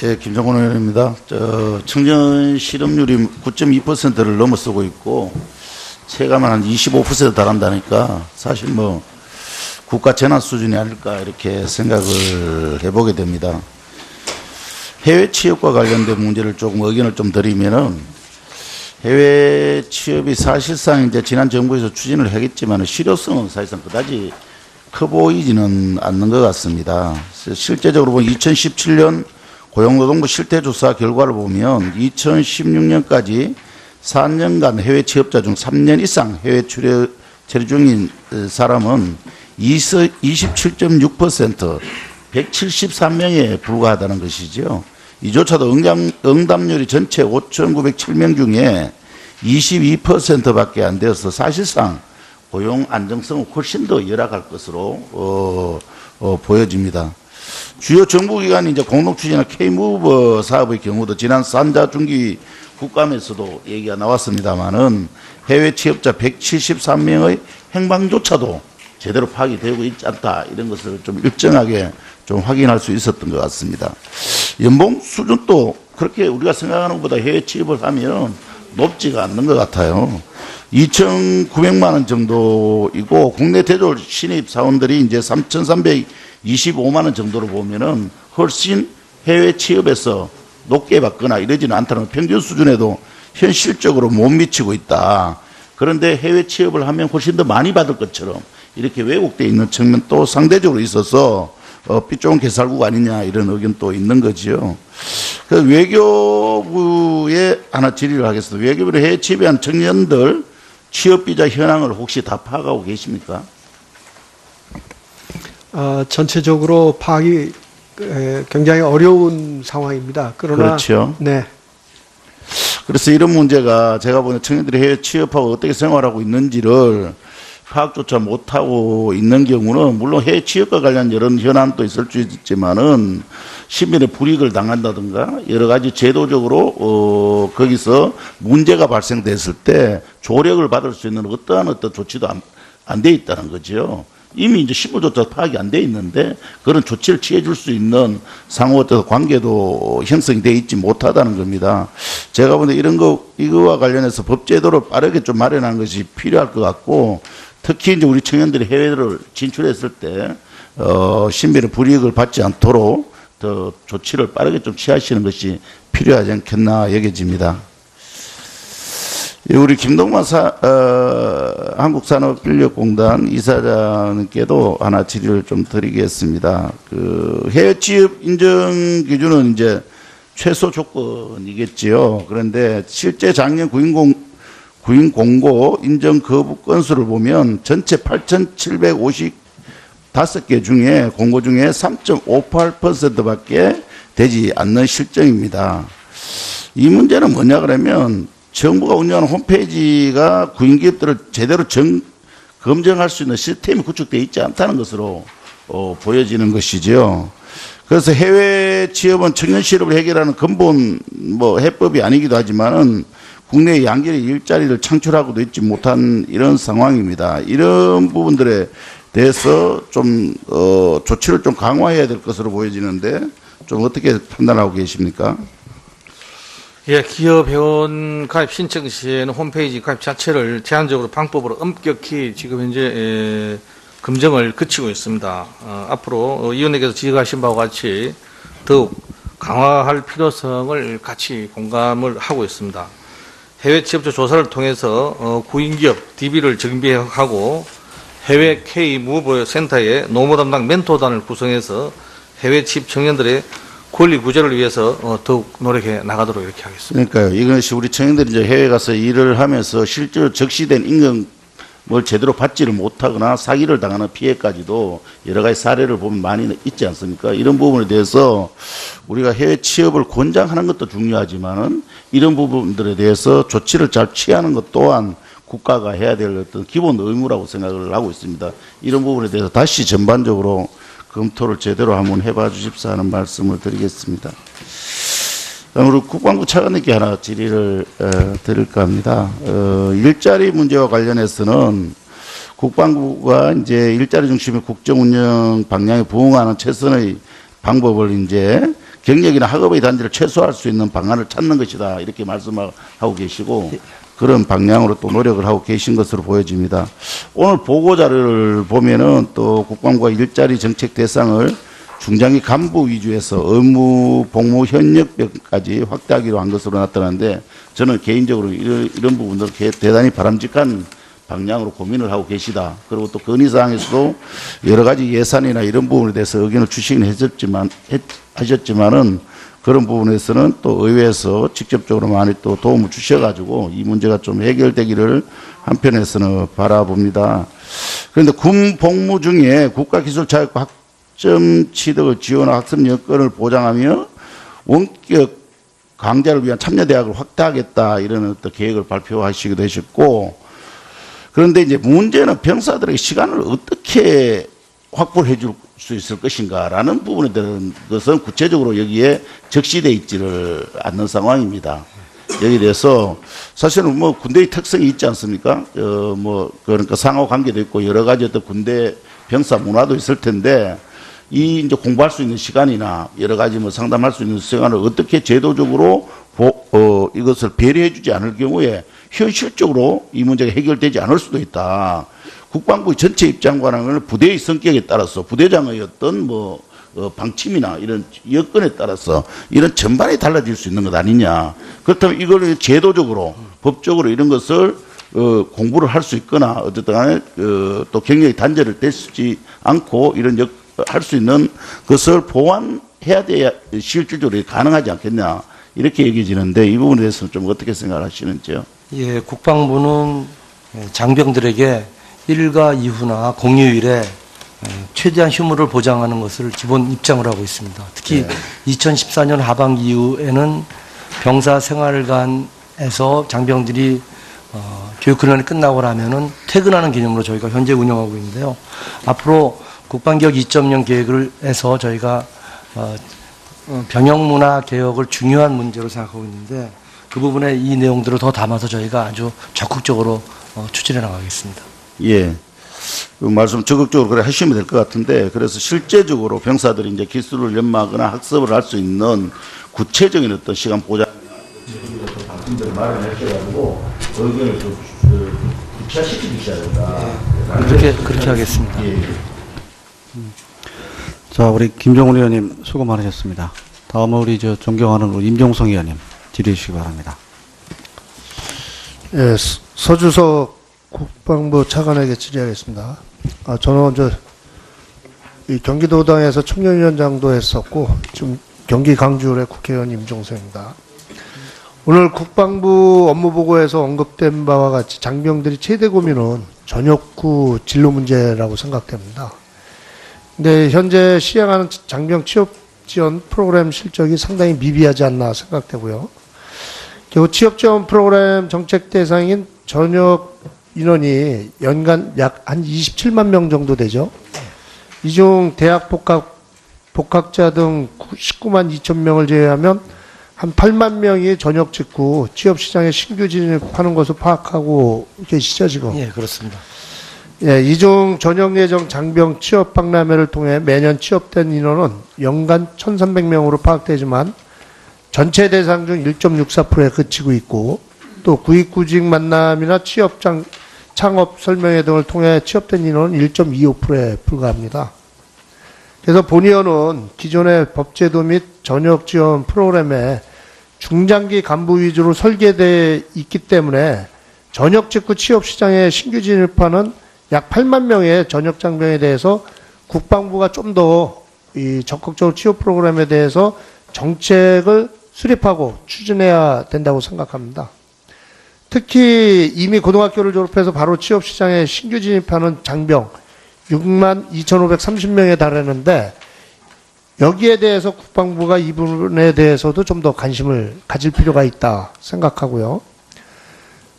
예, 김정곤 의원입니다. 청년 실업률이 9.2%를 넘어서고 있고 체감은 한 25% 달한다니까 사실 뭐 국가 재난 수준이 아닐까 이렇게 생각을 해보게 됩니다. 해외 취업과 관련된 문제를 조금 의견을 좀 드리면은 해외 취업이 사실상 이제 지난 정부에서 추진을 하겠지만 실효성은 사실상 그다지 커 보이지는 않는 것 같습니다. 실제적으로 보면 2017년 고용노동부 실태조사 결과를 보면 2016년까지 4년간 해외 취업자 중 3년 이상 해외 체류 중인 사람은 27.6%, 173명에 불과하다는 것이죠. 이조차도 응답률이 전체 5,907명 중에 22%밖에 안 되어서 사실상 고용 안정성은 훨씬 더 열악할 것으로 보여집니다. 주요 정부기관이 이제 공동 추진한 K-무브 사업의 경우도 지난 산자중기 국감에서도 얘기가 나왔습니다만은 해외 취업자 173명의 행방조차도 제대로 파악이 되고 있지 않다 이런 것을 좀 일정하게 좀 확인할 수 있었던 것 같습니다. 연봉 수준도 그렇게 우리가 생각하는 것보다 해외 취업을 하면 높지가 않는 것 같아요. 2,900만 원 정도이고 국내 대졸 신입 사원들이 이제 3,325만 원 정도로 보면은 훨씬 해외 취업에서 높게 받거나 이러지는 않다는 평균 수준에도 현실적으로 못 미치고 있다. 그런데 해외 취업을 하면 훨씬 더 많이 받을 것처럼 이렇게 왜곡되어 있는 측면도 상대적으로 있어서 삐쩍은 개살구가 아니냐 이런 의견도 있는 거지요. 그래서 외교부에 하나 질의를 하겠습니다. 외교부로 해외 취업한 청년들 취업비자 현황을 혹시 다 파악하고 계십니까? 전체적으로 파악이 굉장히 어려운 상황입니다. 그러나 그렇죠. 네. 그래서 이런 문제가 제가 보는 청년들이 해외 취업하고 어떻게 생활하고 있는지를 파악조차 못하고 있는 경우는 물론 해외 취업과 관련 여러 현안도 있을 수 있지만은 신변의 불이익을 당한다든가 여러 가지 제도적으로 거기서 문제가 발생됐을 때 조력을 받을 수 있는 어떤 조치도 안 돼 있다는 거죠. 이미 이제 신분조차 파악이 안 돼 있는데 그런 조치를 취해 줄 수 있는 상호 어떤 관계도 형성이 돼 있지 못하다는 겁니다. 제가 보는데 이거와 관련해서 법제도를 빠르게 좀 마련하는 것이 필요할 것 같고 특히 이제 우리 청년들이 해외를 진출했을 때 신변의 불이익을 받지 않도록 더 조치를 빠르게 좀 취하시는 것이 필요하지 않겠나 여겨집니다. 우리 김동만 한국산업인력공단 이사장님께도 하나 질의를 좀 드리겠습니다. 해외 취업 인정 기준은 이제 최소 조건이겠지요. 그런데 실제 작년 구인 공고 인정 거부 건수를 보면 전체 8,755개 중에 공고 중에 3.58%밖에 되지 않는 실정입니다. 이 문제는 뭐냐 그러면 정부가 운영하는 홈페이지가 구인기업들을 제대로 검증할 수 있는 시스템이 구축되어 있지 않다는 것으로 보여지는 것이죠. 그래서 해외 취업은 청년 실업을 해결하는 근본 해법이 아니기도 하지만은 국내에 양질의 일자리를 창출하고도 있지 못한 이런 상황입니다. 이런 부분들에 대해서 좀 조치를 좀 강화해야 될 것으로 보여지는데 좀 어떻게 판단하고 계십니까? 예, 기업 회원 가입 신청 시에는 홈페이지 가입 자체를 제한적으로 방법으로 엄격히 지금 현재 검증을 거치고 있습니다. 앞으로 위원님께서 지적하신 바와 같이 더욱 강화할 필요성을 같이 공감을 하고 있습니다. 해외 취업자 조사를 통해서 구인기업 DB를 정비하고 해외 K-무브 센터의 노무 담당 멘토단을 구성해서 해외 취업 청년들의 권리 구제를 위해서 더욱 노력해 나가도록 이렇게 하겠습니다. 그러니까요. 이것이 우리 청년들이 이제 해외 가서 일을 하면서 실제로 적시된 임금을 제대로 받지를 못하거나 사기를 당하는 피해까지도 여러 가지 사례를 보면 많이 있지 않습니까? 이런 부분에 대해서 우리가 해외 취업을 권장하는 것도 중요하지만은 이런 부분들에 대해서 조치를 잘 취하는 것 또한 국가가 해야 될 어떤 기본 의무라고 생각을 하고 있습니다. 이런 부분에 대해서 다시 전반적으로 검토를 제대로 한번 해봐 주십사 하는 말씀을 드리겠습니다. 우리 국방부 차관님께 하나 질의를 드릴까 합니다. 일자리 문제와 관련해서는 국방부가 이제 일자리 중심의 국정 운영 방향에 부응하는 최선의 방법을 이제 경력이나 학업의 단절을 최소화할 수 있는 방안을 찾는 것이다. 이렇게 말씀하고 계시고 그런 방향으로 또 노력을 하고 계신 것으로 보여집니다. 오늘 보고자료를 보면은 또 국방부가 일자리 정책 대상을 중장기 간부 위주에서 의무, 복무, 현역까지 확대하기로 한 것으로 나타나는데 저는 개인적으로 이런 부분들 대단히 바람직한 방향으로 고민을 하고 계시다. 그리고 또 건의사항에서도 여러 가지 예산이나 이런 부분에 대해서 의견을 주시긴 하셨지만은 그런 부분에서는 또 의회에서 직접적으로 많이 또 도움을 주셔가지고 이 문제가 좀 해결되기를 한편에서는 바라봅니다. 그런데 군 복무 중에 국가기술자격과 학점 취득을 지원하고 학습 여건을 보장하며 원격 강좌를 위한 참여대학을 확대하겠다 이런 어떤 계획을 발표하시기도 하셨고 그런데 이제 문제는 병사들에게 시간을 어떻게 확보해 줄 수 있을 것인가라는 부분에 대한 것은 구체적으로 여기에 적시되어 있지를 않는 상황입니다. 여기에 대해서 사실은 뭐 군대의 특성이 있지 않습니까? 그러니까 상호 관계도 있고 여러 가지 어떤 군대 병사 문화도 있을 텐데 이 이제 공부할 수 있는 시간이나 여러 가지 뭐 상담할 수 있는 시간을 어떻게 제도적으로 이것을 배려해 주지 않을 경우에 현실적으로 이 문제가 해결되지 않을 수도 있다. 국방부 전체 입장과는 부대의 성격에 따라서 부대장의 어떤 방침이나 이런 여건에 따라서 이런 전반이 달라질 수 있는 것 아니냐. 그렇다면 이걸 제도적으로 법적으로 이런 것을 공부를 할 수 있거나 어쨌든 간에 또 경력이 단절을 되지 않고 이런 할 수 있는 것을 보완해야 돼야 실질적으로 가능하지 않겠냐. 이렇게 얘기지는데 이 부분에 대해서는 좀 어떻게 생각하시는지요? 예, 국방부는 장병들에게 일과 이후나 공휴일에 최대한 휴무를 보장하는 것을 기본 입장을 하고 있습니다. 특히 2014년 하반기 이후에는 병사 생활관에서 장병들이 교육훈련이 끝나고 나면은 퇴근하는 개념으로 저희가 현재 운영하고 있는데요. 앞으로 국방개혁 2.0 계획을 해서 저희가 병영문화 개혁을 중요한 문제로 생각하고 있는데 그 부분에 이 내용들을 더 담아서 저희가 아주 적극적으로 추진해 나가겠습니다. 예. 그 말씀 적극적으로 그래 하시면 될 것 같은데 그래서 실제적으로 병사들이 이제 기술을 연마하거나 학습을 할 수 있는 구체적인 어떤 시간 보장 방침들을 마련하셔가지고 의견을 좀 구체화시켜 주셔야 된다. 그렇게 하겠습니다. 예. 자, 우리 김종훈 의원님 수고 많으셨습니다. 다음은 우리 존경하는 우리 임종성 의원님 질의해 주시기 바랍니다. 예, 서주석 국방부 차관에게 질의하겠습니다. 저는 이 경기도당에서 청년위원장도 했었고 지금 경기 강주울의 국회의원 임종성입니다. 오늘 국방부 업무보고에서 언급된 바와 같이 장병들이 최대 고민은 전역 후 진로 문제라고 생각됩니다. 근데 현재 시행하는 장병 취업 지원 프로그램 실적이 상당히 미비하지 않나 생각되고요. 그리고 취업 지원 프로그램 정책 대상인 전역 인원이 연간 약 한 27만 명 정도 되죠. 이 중 대학 복학자 등 19만 2천 명을 제외하면 한 8만 명이 전역 직후 취업 시장에 신규 진입하는 것으로 파악하고 계시죠, 지금? 예, 그렇습니다. 예, 이중 전역 예정 장병 취업 박람회를 통해 매년 취업된 인원은 연간 1,300명으로 파악되지만 전체 대상 중 1.64%에 그치고 있고 또 구직구직 만남이나 창업 설명회 등을 통해 취업된 인원은 1.25%에 불과합니다. 그래서 본 의원은 기존의 법제도 및 전역 지원 프로그램에 중장기 간부 위주로 설계되어 있기 때문에 전역 직후 취업 시장에 신규 진입하는 약 8만 명의 전역 장병에 대해서 국방부가 좀 더 적극적으로 취업 프로그램에 대해서 정책을 수립하고 추진해야 된다고 생각합니다. 특히 이미 고등학교를 졸업해서 바로 취업 시장에 신규 진입하는 장병 6만 2,530명에 달하는데 여기에 대해서 국방부가 이 부분에 대해서도 좀 더 관심을 가질 필요가 있다 생각하고요.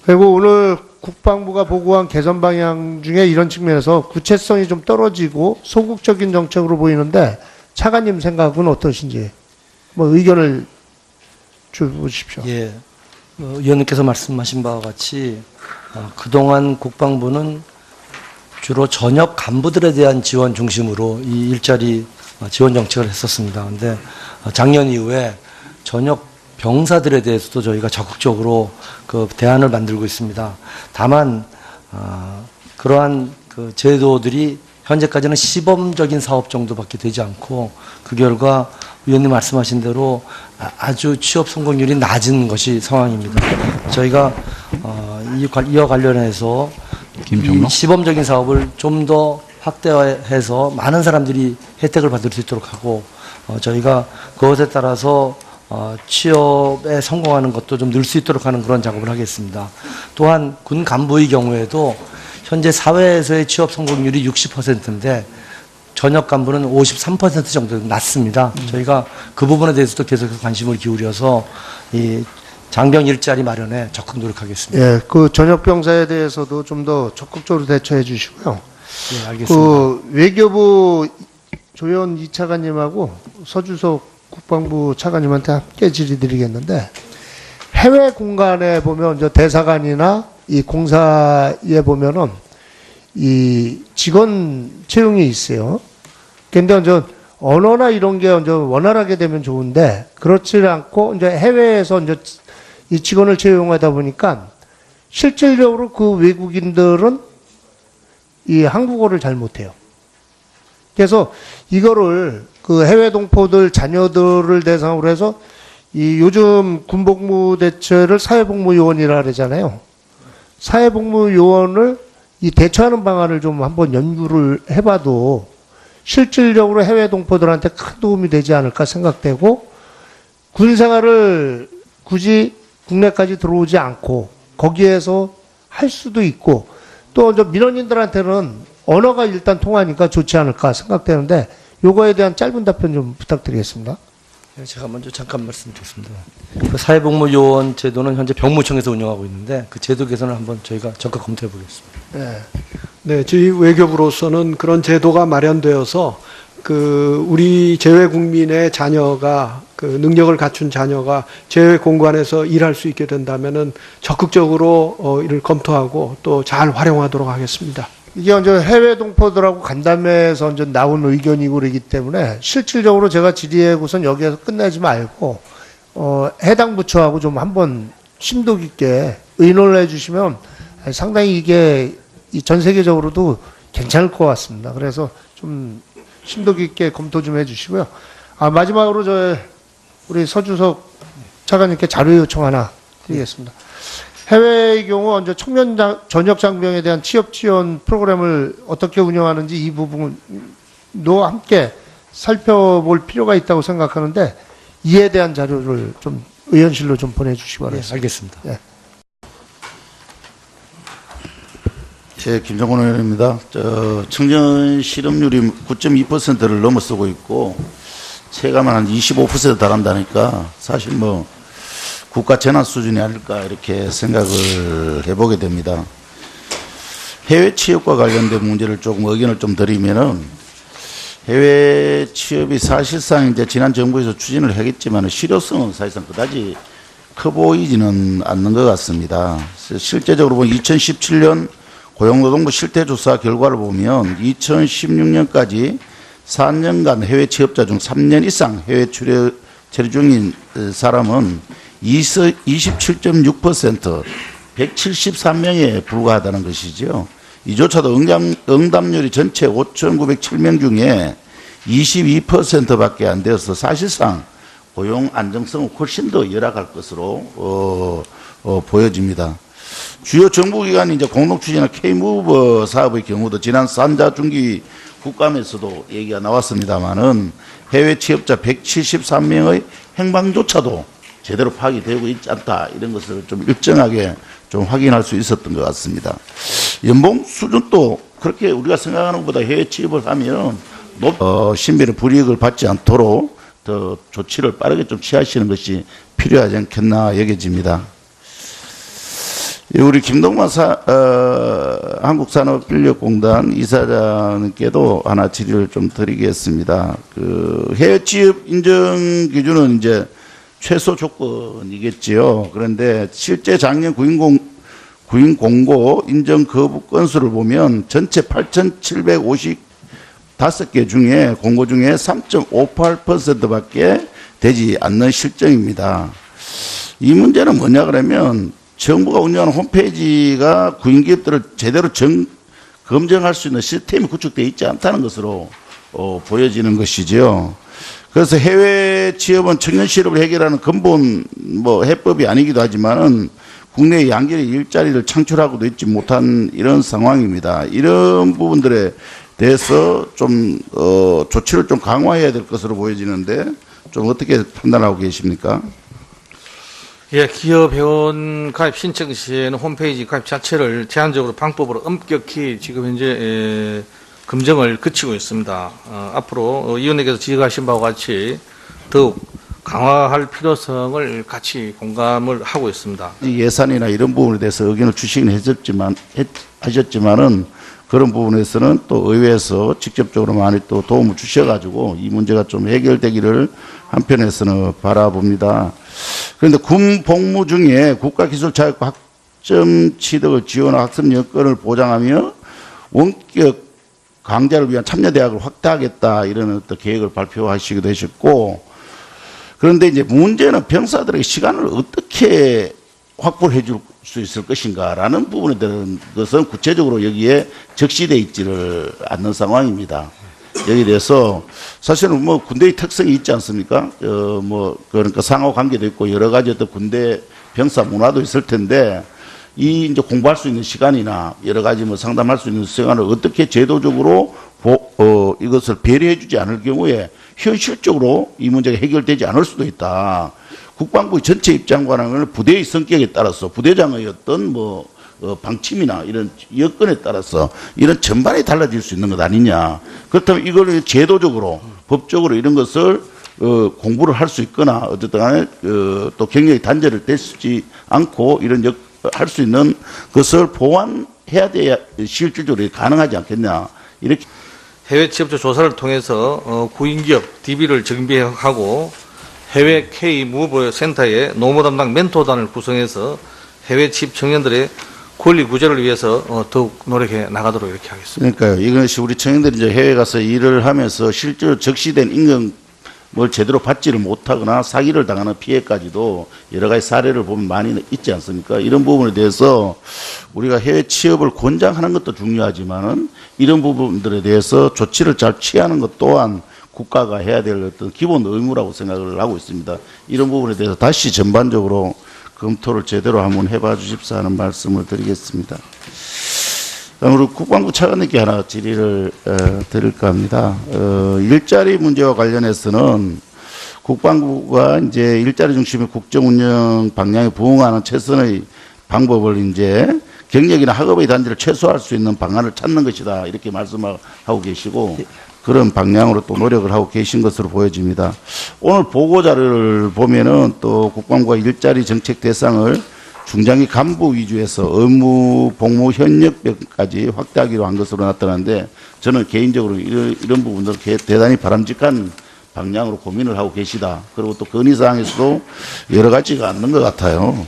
그리고 오늘 국방부가 보고한 개선 방향 중에 이런 측면에서 구체성이 좀 떨어지고 소극적인 정책으로 보이는데 차관님 생각은 어떠신지 의견을 주십시오. 예, 의원님께서 말씀하신 바와 같이 그동안 국방부는 주로 전역 간부들에 대한 지원 중심으로 이 일자리 지원 정책을 했었습니다. 그런데 작년 이후에 전역 병사들에 대해서도 저희가 적극적으로 그 대안을 만들고 있습니다. 다만 그러한 그 제도들이 현재까지는 시범적인 사업 정도밖에 되지 않고 그 결과 위원님 말씀하신 대로 아주 취업 성공률이 낮은 것이 상황입니다. 저희가 이와 관련해서 이 시범적인 사업을 좀 더 확대해서 많은 사람들이 혜택을 받을 수 있도록 하고 저희가 그것에 따라서 취업에 성공하는 것도 좀 늘 수 있도록 하는 그런 작업을 하겠습니다. 또한 군 간부의 경우에도 현재 사회에서의 취업 성공률이 60%인데 전역 간부는 53% 정도 낮습니다. 저희가 그 부분에 대해서도 계속해서 관심을 기울여서 이 장병 일자리 마련에 적극 노력하겠습니다. 예, 그 전역 병사에 대해서도 좀 더 적극적으로 대처해 주시고요. 예, 알겠습니다. 그 외교부 조현 이 차관님하고 서주석 국방부 차관님한테 함께 질의드리겠는데, 해외 공간에 보면 저 대사관이나 이 공사에 보면은 이 직원 채용이 있어요. 근데 이제 언어나 이런 게 이제 원활하게 되면 좋은데 그렇지 않고 이제 해외에서 이제 이 직원을 채용하다 보니까 실질적으로 그 외국인들은 이 한국어를 잘 못해요. 그래서 이거를 그 해외 동포들 자녀들을 대상으로 해서 이 요즘 군복무 대체를 사회복무요원이라 그러잖아요. 사회복무요원을 이 대처하는 방안을 좀 한번 연구를 해봐도 실질적으로 해외 동포들한테 큰 도움이 되지 않을까 생각되고, 군 생활을 굳이 국내까지 들어오지 않고 거기에서 할 수도 있고, 또 저 민원인들한테는 언어가 일단 통하니까 좋지 않을까 생각되는데, 요거에 대한 짧은 답변 좀 부탁드리겠습니다. 제가 먼저 잠깐 말씀드리겠습니다. 그 사회복무요원 제도는 현재 병무청에서 운영하고 있는데 그 제도 개선을 한번 저희가 적극 검토해 보겠습니다. 네. 네, 저희 외교부로서는 그런 제도가 마련되어서 그 우리 재외 국민의 자녀가 그 능력을 갖춘 자녀가 재외 공간에서 일할 수 있게 된다면은 적극적으로 이를 검토하고 또 잘 활용하도록 하겠습니다. 이게 이제 해외 동포들하고 간담회에서 이제 나온 의견이고 그러기 때문에 실질적으로 제가 질의하고선 여기에서 끝내지 말고 해당 부처하고 좀 한번 심도 깊게 의논을 해주시면 상당히 이게 전 세계적으로도 괜찮을 것 같습니다. 그래서 좀 심도 깊게 검토 좀 해주시고요. 마지막으로 우리 서주석 차관님께 자료 요청 하나 드리겠습니다. 해외의 경우 이제 청년 전역 장병에 대한 취업 지원 프로그램을 어떻게 운영하는지 이 부분도 함께 살펴볼 필요가 있다고 생각하는데, 이에 대한 자료를 좀 의원실로 좀 보내주시기 바랍니다. 네, 알겠습니다. 예. 예, 김정곤 의원입니다. 청년 실업률이 9.2%를 넘어서고 있고, 체감은 한 25% 달한다니까 사실 뭐 국가 재난 수준이 아닐까 이렇게 생각을 해보게 됩니다. 해외 취업과 관련된 문제를 조금 의견을 좀 드리면은, 해외 취업이 사실상 이제 지난 정부에서 추진을 하겠지만 실효성은 사실상 그다지 커 보이지는 않는 것 같습니다. 실제적으로 보면 2017년 고용노동부 실태조사 결과를 보면 2016년까지 4년간 해외 취업자 중 3년 이상 해외 체류 중인 사람은 27.6%, 173명에 불과하다는 것이죠. 이조차도 응답률이 전체 5,907명 중에 22%밖에 안 되어서 사실상 고용 안정성은 훨씬 더 열악할 것으로 보여집니다. 주요 정부기관이 이제 공동추진한 K-무버 사업의 경우도 지난 산자중기 국감에서도 얘기가 나왔습니다만은 해외 취업자 173명의 행방조차도 제대로 파악이 되고 있지 않다, 이런 것을 좀 일정하게 좀 확인할 수 있었던 것 같습니다. 연봉 수준도 그렇게 우리가 생각하는 것보다 해외 취업을 하면 신변의 불이익을 받지 않도록 더 조치를 빠르게 좀 취하시는 것이 필요하지 않겠나 여겨집니다. 우리 김동만 한국산업인력공단 이사장님께도 하나 질의를 좀 드리겠습니다. 그 해외 취업 인정 기준은 이제 최소 조건이겠지요. 그런데 실제 작년 구인 공고 인정 거부 건수를 보면 전체 8,755개 중에 공고 중에 3.58%밖에 되지 않는 실정입니다. 이 문제는 뭐냐 그러면 정부가 운영하는 홈페이지가 구인기업들을 제대로 검증할 수 있는 시스템이 구축되어 있지 않다는 것으로 보여지는 것이죠. 그래서 해외 취업은 청년 실업을 해결하는 근본 해법이 아니기도 하지만은 국내 양질의 일자리를 창출하고도 있지 못한 이런 상황입니다. 이런 부분들에 대해서 좀 조치를 좀 강화해야 될 것으로 보여지는데 좀 어떻게 판단하고 계십니까? 예, 기업 회원 가입 신청 시에는 홈페이지 가입 자체를 제한적으로 방법으로 엄격히 지금 현재 검증을 거치고 있습니다. 앞으로 위원님께서 지적하신 바와 같이 더욱 강화할 필요성을 같이 공감을 하고 있습니다. 이 예산이나 이런 부분에 대해서 의견을 주시긴 하셨지만은 그런 부분에서는 또 의회에서 직접적으로 많이 또 도움을 주셔가지고 이 문제가 좀 해결되기를 한편에서는 바라봅니다. 그런데 군 복무 중에 국가기술자격과 학점 취득을 지원하고 학습 여건을 보장하며 원격 강좌를 위한 참여대학을 확대하겠다 이런 어떤 계획을 발표하시기도 하셨고, 그런데 이제 문제는 병사들에게 시간을 어떻게 확보를 해줄 수 있을 것인가라는 부분에 대한 것은 구체적으로 여기에 적시되어 있지를 않는 상황입니다. 여기에 대해서 사실은 군대의 특성이 있지 않습니까? 그러니까 상호 관계도 있고 여러 가지 어떤 군대 병사 문화도 있을 텐데 이 이제 공부할 수 있는 시간이나 여러 가지 상담할 수 있는 시간을 어떻게 제도적으로 이것을 배려해주지 않을 경우에 현실적으로 이 문제가 해결되지 않을 수도 있다. 국방부의 전체 입장과는 부대의 성격에 따라서 부대장의 어떤 방침이나 이런 여건에 따라서 이런 전반이 달라질 수 있는 것 아니냐. 그렇다면 이걸 제도적으로 법적으로 이런 것을 공부를 할 수 있거나 어쨌든 간에 또 경력이 단절을 되지 않고 이런 할 수 있는 것을 보완해야 돼야 실질적으로 가능하지 않겠냐. 이렇게 해외 취업자 조사를 통해서 구인기업 DB를 정비하고 해외 K 무브 센터의 노무 담당 멘토단을 구성해서 해외 취업 청년들의 권리 구제를 위해서 더욱 노력해 나가도록 이렇게 하겠습니다. 그러니까요. 이것이 우리 청년들이 이제 해외 가서 일을 하면서 실제로 적시된 임금을 제대로 받지를 못하거나 사기를 당하는 피해까지도 여러 가지 사례를 보면 많이 있지 않습니까? 이런 부분에 대해서 우리가 해외 취업을 권장하는 것도 중요하지만은 이런 부분들에 대해서 조치를 잘 취하는 것 또한 국가가 해야 될 어떤 기본 의무라고 생각을 하고 있습니다. 이런 부분에 대해서 다시 전반적으로 검토를 제대로 한번 해봐 주십사 하는 말씀을 드리겠습니다. 다음 우리 국방부 차관님께 하나 질의를 드릴까 합니다. 일자리 문제와 관련해서는 국방부가 이제 일자리 중심의 국정 운영 방향에 부응하는 최선의 방법을 이제 경력이나 학업의 단절을 최소화할 수 있는 방안을 찾는 것이다. 이렇게 말씀하고 계시고 그런 방향으로 또 노력을 하고 계신 것으로 보여집니다. 오늘 보고자료를 보면은 또 국방부가 일자리 정책 대상을 중장기 간부 위주에서 의무, 복무, 현역병까지 확대하기로 한 것으로 나타나는데 저는 개인적으로 이런 부분들 대단히 바람직한 방향으로 고민을 하고 계시다. 그리고 또 건의사항에서도 여러 가지가 않는 것 같아요.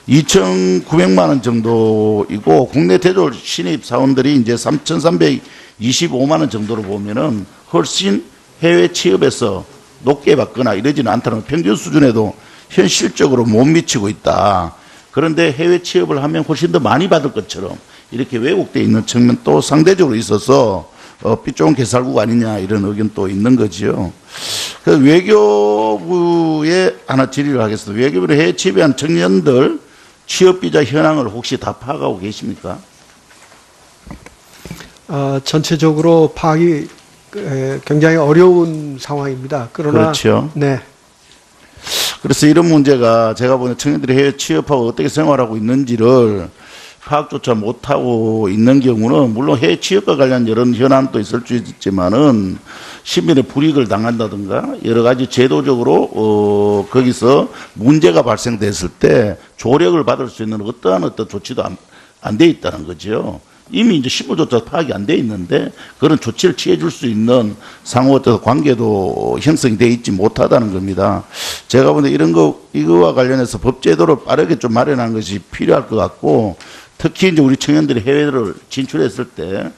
2,900만 원 정도이고 국내 대졸 신입 사원들이 이제 3,325만 원 정도로 보면은 훨씬 해외 취업에서 높게 받거나 이러지는 않다는 평균 수준에도 현실적으로 못 미치고 있다. 그런데 해외 취업을 하면 훨씬 더 많이 받을 것처럼 이렇게 왜곡되어 있는 측면도 상대적으로 있어서 삐쩍은 개살구가 아니냐 이런 의견도 있는 거지요. 그래서 외교부에 하나 질의를 하겠습니다. 외교부로 해외 취업한 청년들 취업비자 현황을 혹시 다 파악하고 계십니까? 전체적으로 파악이 굉장히 어려운 상황입니다. 그러나 그렇죠. 네. 그래서 이런 문제가 제가 보는 청년들이 해외 취업하고 어떻게 생활하고 있는지를 파악조차 못하고 있는 경우는 물론 해외 취업과 관련 여러 현안도 있을 수 있지만은 신변의 불이익을 당한다든가 여러 가지 제도적으로 거기서 문제가 발생됐을 때 조력을 받을 수 있는 어떠한 조치도 안 돼 있다는 거죠. 이미 이제 신분조차 파악이 안 돼 있는데 그런 조치를 취해 줄 수 있는 상호 관계도 형성이 돼 있지 못하다는 겁니다. 제가 보는 이거와 관련해서 법제도를 빠르게 좀 마련하는 것이 필요할 것 같고 특히 이제 우리 청년들이 해외를 진출했을 때